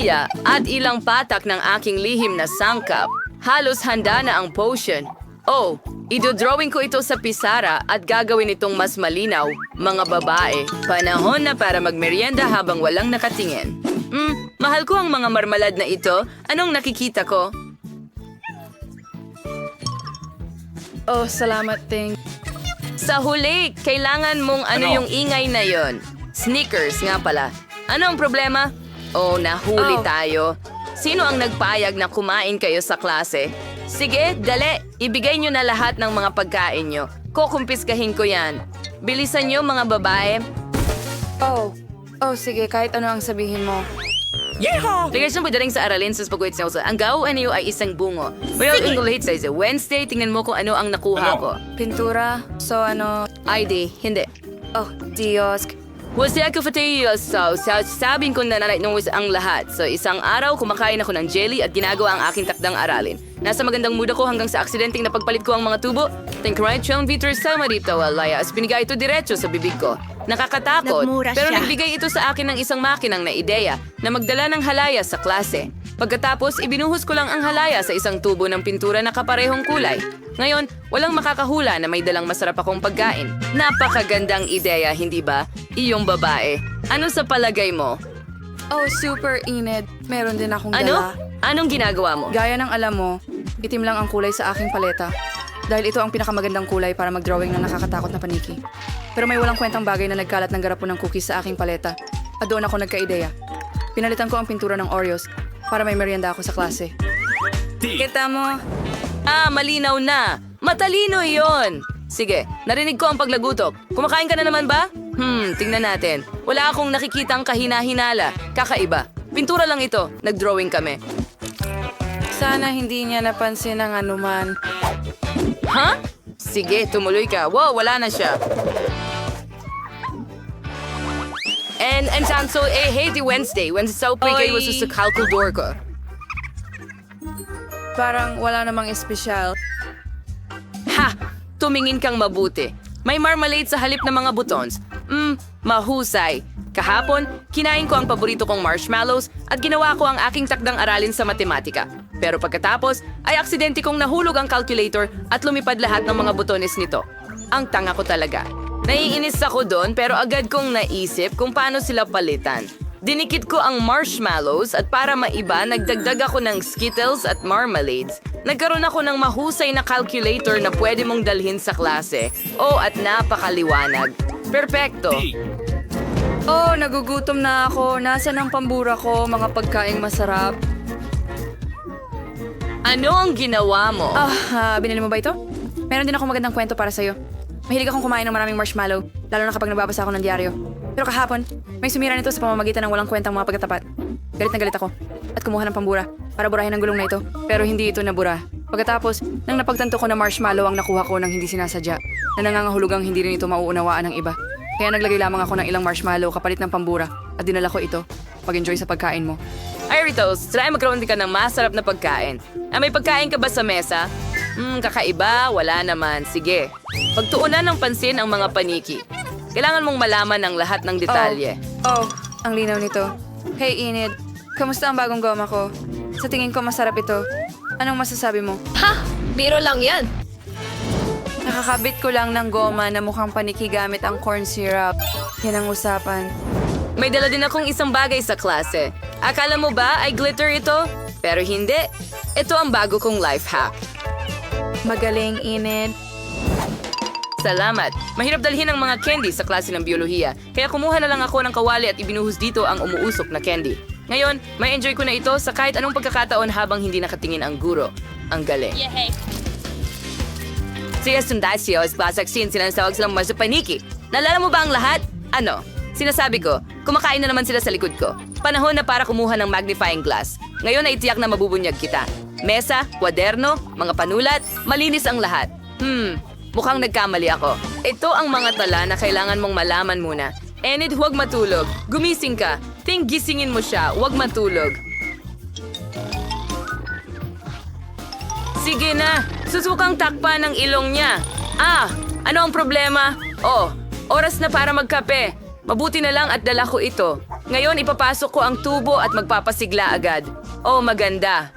bilyuhiya at ilang patak ng aking lihim na sangkap. Halos handa na ang potion. Oh, idodrawing ko ito sa pisara at gagawin itong mas malinaw, mga babae. Panahon na para magmerienda habang walang nakatingin. Mahal ko ang mga marmalad na ito. Anong nakikita ko? Oh, salamat, Ting. Sa huli, kailangan mong yung ingay na yon. Snickers nga pala. Ano ang problema? Oh, nahuli tayo. Sino ang nagpayag na kumain kayo sa klase? Sige, dali. Ibigay nyo na lahat ng mga pagkain nyo. Kukumpiskahin ko yan. Bilisan nyo, mga babae. Oh, sige, kahit ano ang sabihin mo. Ligasyon pagdating sa aralin sa pag-uwit sa ang gawin niyo ay isang bungo. Well, English sa Wednesday, tingnan mo kung ano ang nakuha ko. Pintura? So, ID, hindi. Oh, Diyos. Wasi ako so sabing ko na nung ang lahat. So isang araw, kumakain ako ng jelly at ginagawa ang aking takdang aralin. Nasa magandang mood ako hanggang sa aksidenteng napagpalit ko ang mga tubo. Think right, Chong Vitor sa marito, walaya. As pinigay ito diretso sa bibig ko. Nakakatakot, Nagmura pero siya. nagbigay ito sa akin ng isang makinang na ideya na magdala ng halaya sa klase. Pagkatapos, ibinuhos ko lang ang halaya sa isang tubo ng pintura na kaparehong kulay. Ngayon, walang makakahula na may dalang masarap akong pagkain. Napakagandang ideya, hindi ba? Iyong babae. Ano sa palagay mo? Oh, super init. Meron din akong Ano? dala. Anong ginagawa mo? Gaya ng alam mo, itim lang ang kulay sa aking paleta. Dahil ito ang pinakamagandang kulay para mag-drawing ng nakakatakot na paniki. Pero may walang kwentang bagay na nagkalat ng garapon ng cookies sa aking paleta. At doon ako nagka-ideya. Pinalitan ko ang pintura ng Oreos para may merienda ako sa klase. Kita mo? Malinaw na. Matalino iyon. Sige, narinig ko ang paglagutok. Kumakain ka na naman ba? Tingnan natin. Wala akong nakikitang kahina-hinala. Kakaiba. Pintura lang ito. Nag-drawing kami. Sana hindi niya napansin ang anuman. Ha? Sige, tumuloy ka. Wow, wala na siya. And so, hey, di Wednesday. Wednesday sa upigay Oy. was sa kalkuldor ko. Parang wala namang espesyal. Ha! Tumingin kang mabuti. May marmalade sa halip ng mga butons. Mahusay. Kahapon, kinain ko ang paborito kong marshmallows at ginawa ko ang aking takdang aralin sa matematika. Pero pagkatapos, ay aksidente kong nahulog ang calculator at lumipad lahat ng mga butones nito. Ang tanga ko talaga. Naiinis ako doon pero agad kong naisip kung paano sila palitan. Dinikit ko ang marshmallows at para maiba, nagdagdag ako ng Skittles at marmalades. Nagkaroon ako ng mahusay na calculator na pwede mong dalhin sa klase. Oh, at napakaliwanag. Perpekto. Oh, nagugutom na ako. Nasaan ang pambura ko, mga pagkaing masarap? Ano ang ginawa mo? Binili mo ba ito? Meron din ako magandang kwento para sa'yo. Mahilig akong kumain ng maraming marshmallow, lalo na kapag nagbabasa ako ng diaryo. Pero kahapon, may sumira nito sa pamamagitan ng walang kwentang mga pagkatapat. Galit na galit ako at kumuha ng pambura para burahin ang gulong na ito. Pero hindi ito nabura. Pagkatapos, nang napagtanto ko na marshmallow ang nakuha ko nang hindi sinasadya, na nangangahulugang hindi rin ito mauunawaan ng iba. Kaya naglagay lamang ako ng ilang marshmallow kapalit ng pambura at dinala ko ito. Pag-enjoy sa pagkain mo. Ay, Ritos, try magkaroon din ka ng masarap na pagkain. May pagkain ka ba sa mesa? Kakaiba, wala naman. Sige. Pagtuunan ng pansin ang mga paniki. Kailangan mong malaman ang lahat ng detalye. Oh, ang linaw nito. Hey, Enid. Kamusta ang bagong goma ko? Sa tingin ko masarap ito. Anong masasabi mo? Ha! Biro lang yan. Nakakabit ko lang ng goma na mukhang paniki gamit ang corn syrup. Yan ang usapan. May dala din akong isang bagay sa klase. Akala mo ba ay glitter ito? Pero hindi. Ito ang bago kong life hack. Magaling, Enid. Salamat. Mahirap dalhin ang mga candy sa klase ng biolohiya. Kaya kumuha na lang ako ng kawali at ibinuhos dito ang umuusok na candy. Ngayon, may enjoy ko na ito sa kahit anong pagkakataon habang hindi nakatingin ang guro. Ang galing. Siya sundasyo, klasak sin, sinasawag silang mas paniki. Naalala mo ba ang lahat? Ano? Sinasabi ko, kumakain na naman sila sa likod ko. Panahon na para kumuha ng magnifying glass. Ngayon ay tiyak na mabubunyag kita. Mesa, kwaderno, mga panulat, malinis ang lahat. Mukhang nagkamali ako. Ito ang mga tala na kailangan mong malaman muna. Enid, huwag matulog. Gumising ka. Think gisingin mo siya. Huwag matulog. Sige na. Susukang takpan ng ilong niya. Ano ang problema? Oh, oras na para magkape. Mabuti na lang at dala ko ito. Ngayon, ipapasok ko ang tubo at magpapasigla agad. Oh, maganda.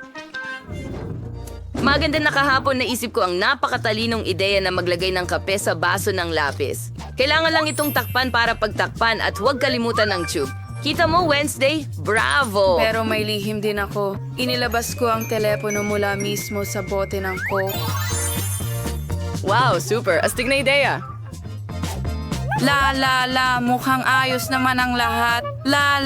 Maganda na kahapon naisip ko ang napakatalinong ideya na maglagay ng kape sa baso ng lapis. Kailangan lang itong takpan para pagtakpan at huwag kalimutan ng tube. Kita mo, Wednesday? Bravo! Pero may lihim din ako. Inilabas ko ang telepono mula mismo sa bote ng Coke. Wow, super. Astig na ideya. La, mukhang ayos naman ang lahat. La.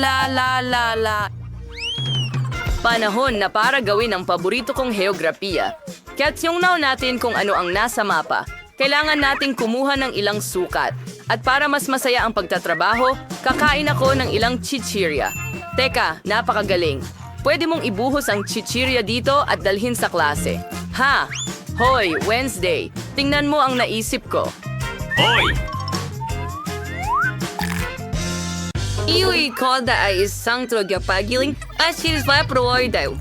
Panahon na para gawin ang paborito kong heograpiya. Kaya't tingnan natin kung ano ang nasa mapa. Kailangan nating kumuha ng ilang sukat. At para mas masaya ang pagtatrabaho, kakain ako ng ilang chichirya. Teka, napakagaling. Pwede mong ibuhos ang chichirya dito at dalhin sa klase. Ha! Hoy, Wednesday. Tingnan mo ang naisip ko. Hoy! Iuwi ko da ay isang trogapagiling at sinispa proor daw.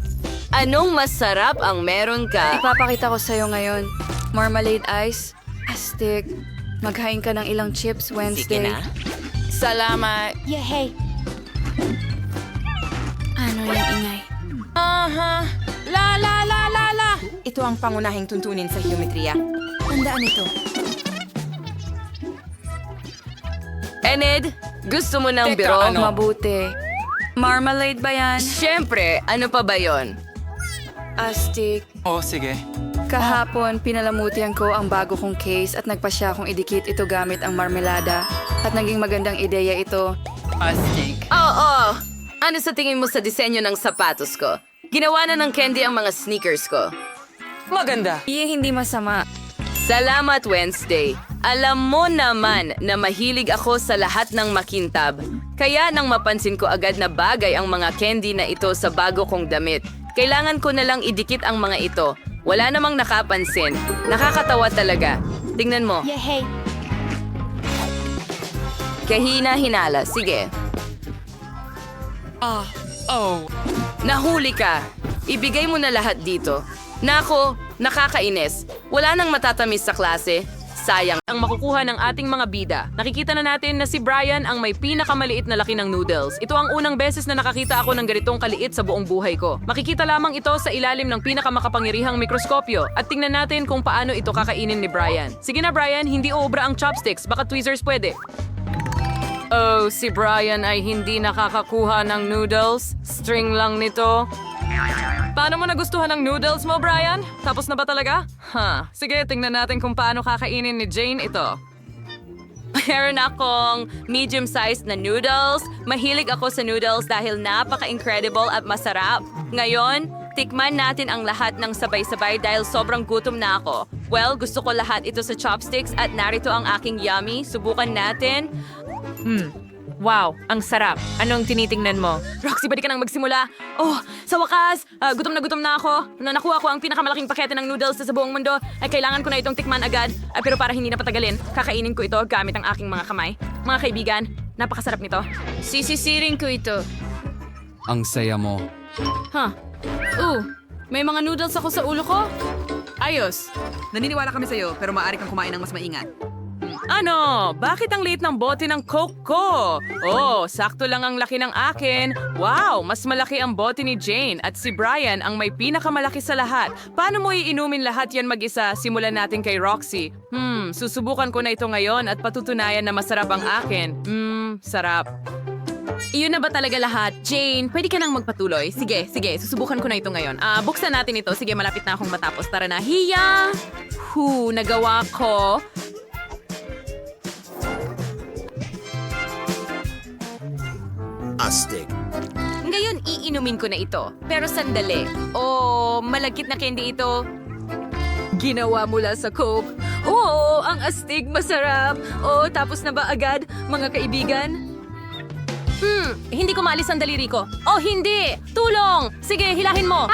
Anong masarap ang meron ka? Ipapakita ko sa'yo ngayon. Marmalade ice. Astig. Maghain ka ng ilang chips Wednesday. Salamat. Ano yung ingay? Aha! La! Ito ang pangunahing tuntunin sa geometriya. Tandaan ito. Ened, gusto mo ng biro? Mabuti. Marmalade ba yan? Siyempre, ano pa ba yon? Astig. Oh, sige. Kahapon, pinalamutian ko ang bago kong case at nagpasya kong idikit ito gamit ang marmelada. At naging magandang ideya ito. Astig. Oo! Ano sa tingin mo sa disenyo ng sapatos ko? Ginawa na ng candy ang mga sneakers ko. Maganda. Hindi masama. Salamat, Wednesday. Alam mo naman na mahilig ako sa lahat ng makintab. Kaya nang mapansin ko agad na bagay ang mga candy na ito sa bago kong damit, kailangan ko na lang idikit ang mga ito. Wala namang nakapansin. Nakakatawa talaga. Tingnan mo. Kahina-hinala. Sige. Oh. Nahuli ka. Ibigay mo na lahat dito. Nako, nakakainis. Wala nang matatamis sa klase. Sayang ang makukuha ng ating mga bida. Nakikita na natin na si Brian ang may pinakamaliit na laki ng noodles. Ito ang unang beses na nakakita ako ng ganitong kaliit sa buong buhay ko. Makikita lamang ito sa ilalim ng pinakamakapangyarihang mikroskopyo. At tingnan natin kung paano ito kakainin ni Brian. Sige na Brian, hindi uubra ang chopsticks. Baka tweezers pwede. Oh, si Brian ay hindi nakakakuha ng noodles. String lang nito. Paano mo nagustuhan ang noodles mo, Brian? Tapos na ba talaga? Sige, tingnan natin kung paano kakainin ni Jane ito. Meron akong medium-sized na noodles. Mahilig ako sa noodles dahil napaka-incredible at masarap. Ngayon, tikman natin ang lahat ng sabay-sabay dahil sobrang gutom na ako. Well, gusto ko lahat ito sa chopsticks at narito ang aking yummy. Subukan natin. Wow, ang sarap. Anong tinitingnan mo? Roxy, pwede ka nang magsimula. Oh, sa wakas, gutom na ako. Na nakuha ko ang pinakamalaking pakete ng noodles sa buong mundo. Ay kailangan ko na itong tikman agad. Pero para hindi na patagalin, kakainin ko ito gamit ang aking mga kamay. Mga kaibigan, napakasarap nito. Sisisiring ko ito. Ang saya mo. May mga noodles ako sa ulo ko. Ayos. Naniniwala kami sa'yo, pero maaari kang kumain ng mas maingat. Ano? Bakit ang liit ng bote ng Coke ko? Oh, sakto lang ang laki ng akin. Wow, mas malaki ang bote ni Jane at si Brian ang may pinakamalaki sa lahat. Paano mo iinumin lahat yan mag-isa? Simulan natin kay Roxy. Susubukan ko na ito ngayon at patutunayan na masarap ang akin. Sarap. Iyon na ba talaga lahat? Jane, pwede ka nang magpatuloy? Sige, susubukan ko na ito ngayon. Buksan natin ito. Sige, malapit na akong matapos. Tara na. Hiya! Nagawa ko. Astig. Ngayon, iinumin ko na ito. Pero sandali. Malagkit na candy ito. Ginawa mula sa Coke. Ang astig, masarap. Tapos na ba agad, mga kaibigan? Hindi ko maalis ang daliri ko. Hindi! Tulong! Sige, hilahin mo.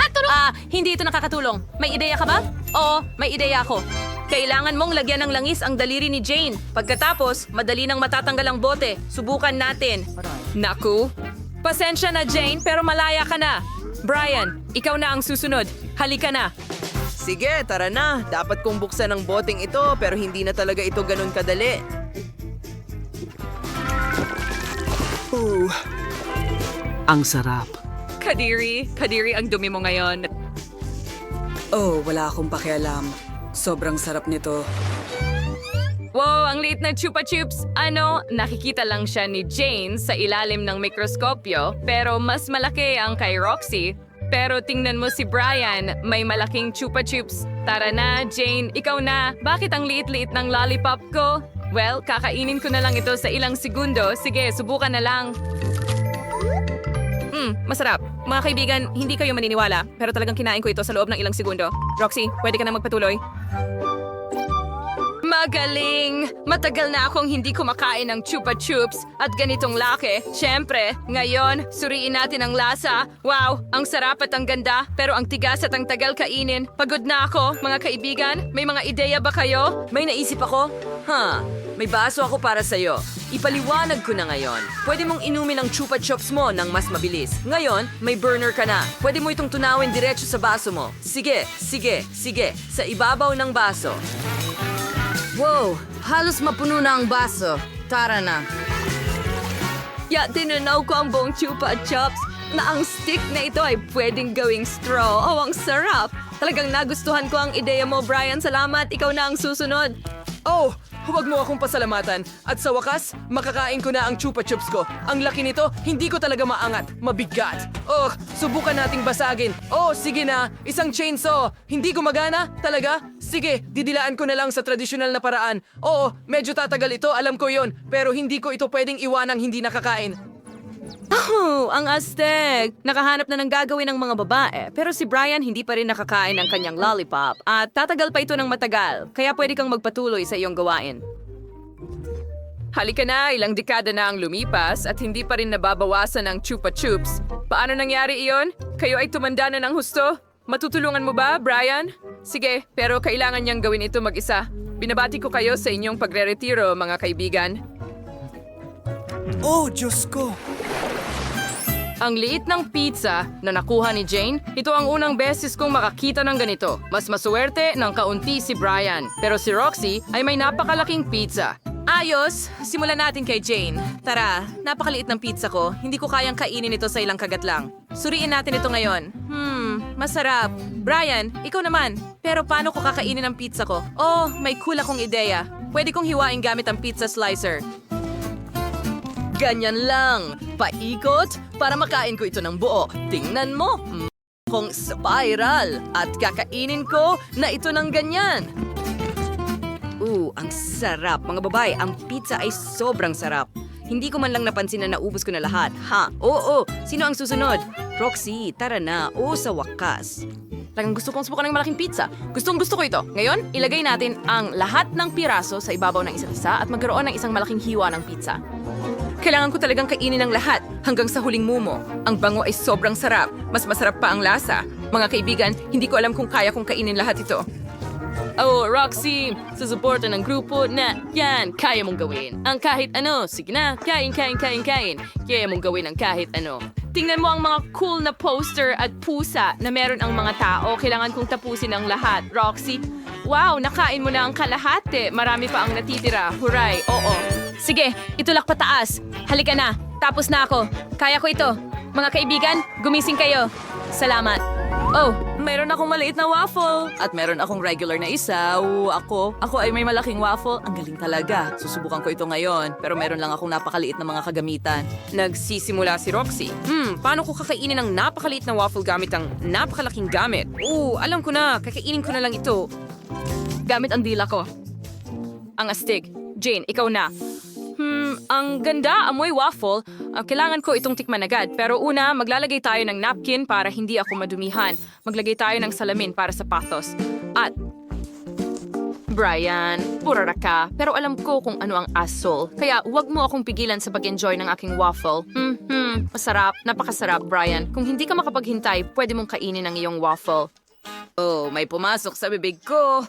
Hindi ito nakakatulong. May ideya ka ba? Oo, may ideya ako. Kailangan mong lagyan ng langis ang daliri ni Jane. Pagkatapos, madali nang matatanggal ang bote. Subukan natin. Naku! Pasensya na, Jane, pero malaya ka na. Brian, ikaw na ang susunod. Halika na. Sige, tara na. Dapat kong buksan ang boteng ito, pero hindi na talaga ito ganun kadali. Ang sarap. Kadiri ang dumi mo ngayon. Oh, wala akong pakialam. Sobrang sarap nito. Wow, ang liit na Chupa Chups. Nakikita lang siya ni Jane sa ilalim ng mikroskopyo, pero mas malaki ang kay Roxy. Pero tingnan mo si Brian, may malaking Chupa Chups. Tara na, Jane, ikaw na. Bakit ang liit-liit ng lollipop ko? Well, kakainin ko na lang ito sa ilang segundo. Sige, subukan na lang. Masarap. Mga kaibigan, hindi kayo maniniwala, pero talagang kinain ko ito sa loob ng ilang segundo. Roxy, pwede ka na magpatuloy? Magaling! Matagal na akong hindi kumakain ng Chupa Chups at ganitong laki. Siyempre, ngayon, suriin natin ang lasa. Wow, ang sarap at ang ganda, pero ang tigas at ang tagal kainin. Pagod na ako, mga kaibigan. May mga ideya ba kayo? May naisip ako? May baso ako para sa'yo. Ipaliwanag ko na ngayon. Pwede mong inumin ang Chupa Chups mo ng mas mabilis. Ngayon, may burner ka na. Pwede mo itong tunawin diretso sa baso mo. Sige. Sa ibabaw ng baso. Wow, halos mapuno na ang baso. Tara na. Tinanaw ko ang buong Chupa Chups na ang stick na ito ay pwedeng gawing straw. Oh, ang sarap! Talagang nagustuhan ko ang ideya mo, Brian. Salamat, ikaw na ang susunod. Oh, huwag mo akong pasalamatan. At sa wakas, makakain ko na ang Chupa Chups ko. Ang laki nito, hindi ko talaga maangat. Mabigat. Oh, subukan nating basagin. Oh, sige na. Isang chainsaw. Hindi gumagana? Talaga? Sige, didilaan ko na lang sa tradisyonal na paraan. Oo, medyo tatagal ito, alam ko yon. Pero hindi ko ito pwedeng iwanang hindi nakakain. Oh, ang astig! Nakahanap na ng gagawin ng mga babae, pero si Brian hindi pa rin nakakain ng kanyang lollipop at tatagal pa ito ng matagal, kaya pwede kang magpatuloy sa iyong gawain. Halika na, ilang dekada na ang lumipas at hindi pa rin nababawasan ang Chupa Chups. Paano nangyari iyon? Kayo ay tumanda na ng husto? Matutulungan mo ba, Brian? Sige, pero kailangan niyang gawin ito mag-isa. Binabati ko kayo sa inyong pagre-retiro, mga kaibigan. Oh, Diyos ko! Ang liit ng pizza na nakuha ni Jane, ito ang unang beses kong makakita ng ganito. Mas maswerte ng kaunti si Brian, pero si Roxy ay may napakalaking pizza. Ayos! Simulan natin kay Jane. Tara, napakaliit ng pizza ko. Hindi ko kayang kainin ito sa ilang kagat lang. Suriin natin ito ngayon. Masarap. Brian, ikaw naman. Pero paano ko kakainin ang pizza ko? Oh, may cool akong ideya. Pwede kong hiwain gamit ang pizza slicer. Ganyan lang. Paikot para makain ko ito ng buo. Tingnan mo. Kung spiral. At kakainin ko na ito ng ganyan. Ang sarap. Mga babae, ang pizza ay sobrang sarap. Hindi ko man lang napansin na naubos ko na lahat. Oo. Sino ang susunod? Roxy, tara na. Sa wakas. Talagang gusto kong subukan ng malaking pizza. Gusto ko ito. Ngayon, ilagay natin ang lahat ng piraso sa ibabaw ng isa't isa at magkaroon ng isang malaking hiwa ng pizza. Kailangan ko talagang kainin ang lahat hanggang sa huling mumo. Ang bango ay sobrang sarap. Mas masarap pa ang lasa. Mga kaibigan, hindi ko alam kung kaya kong kainin lahat ito. Oh, Roxy, susuporta ng grupo na yan, kaya mong gawin. Ang kahit ano, sige na, kain. Kaya mong gawin ang kahit ano. Tingnan mo ang mga cool na poster at pusa na meron ang mga tao. Kailangan kong tapusin ang lahat. Roxy, wow, nakain mo na ang kalahati. Marami pa ang natitira. Huray, oo. Sige, itulak pataas. Halika na. Tapos na ako. Kaya ko ito. Mga kaibigan, gumising kayo. Salamat. Oh, meron akong maliit na waffle. At meron akong regular na isa. Ako ay may malaking waffle. Ang galing talaga. Susubukan ko ito ngayon. Pero meron lang akong napakaliit na mga kagamitan. Nagsisimula si Roxy. Paano ko kakainin ang napakaliit na waffle gamit ang napakalaking gamit? Alam ko na. Kakainin ko na lang ito. Gamit ang dila ko. Ang astig. Jane, ikaw na. Ang ganda, amoy waffle. Kailangan ko itong tikman agad. Pero una, maglalagay tayo ng napkin para hindi ako madumihan. Maglagay tayo ng salamin para sa patos. At, Brian, purara ka. Pero alam ko kung ano ang asshole. Kaya huwag mo akong pigilan sa pag-enjoy ng aking waffle. Masarap, napakasarap, Brian. Kung hindi ka makapaghintay, pwede mong kainin ang iyong waffle. Oh, may pumasok sa bibig ko.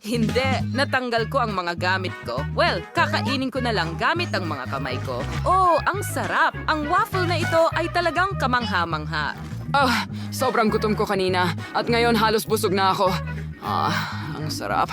Hindi. Natanggal ko ang mga gamit ko. Well, kakainin ko na lang gamit ang mga kamay ko. Ang sarap. Ang waffle na ito ay talagang kamangha-mangha. Sobrang gutom ko kanina. At ngayon halos busog na ako. Ang sarap.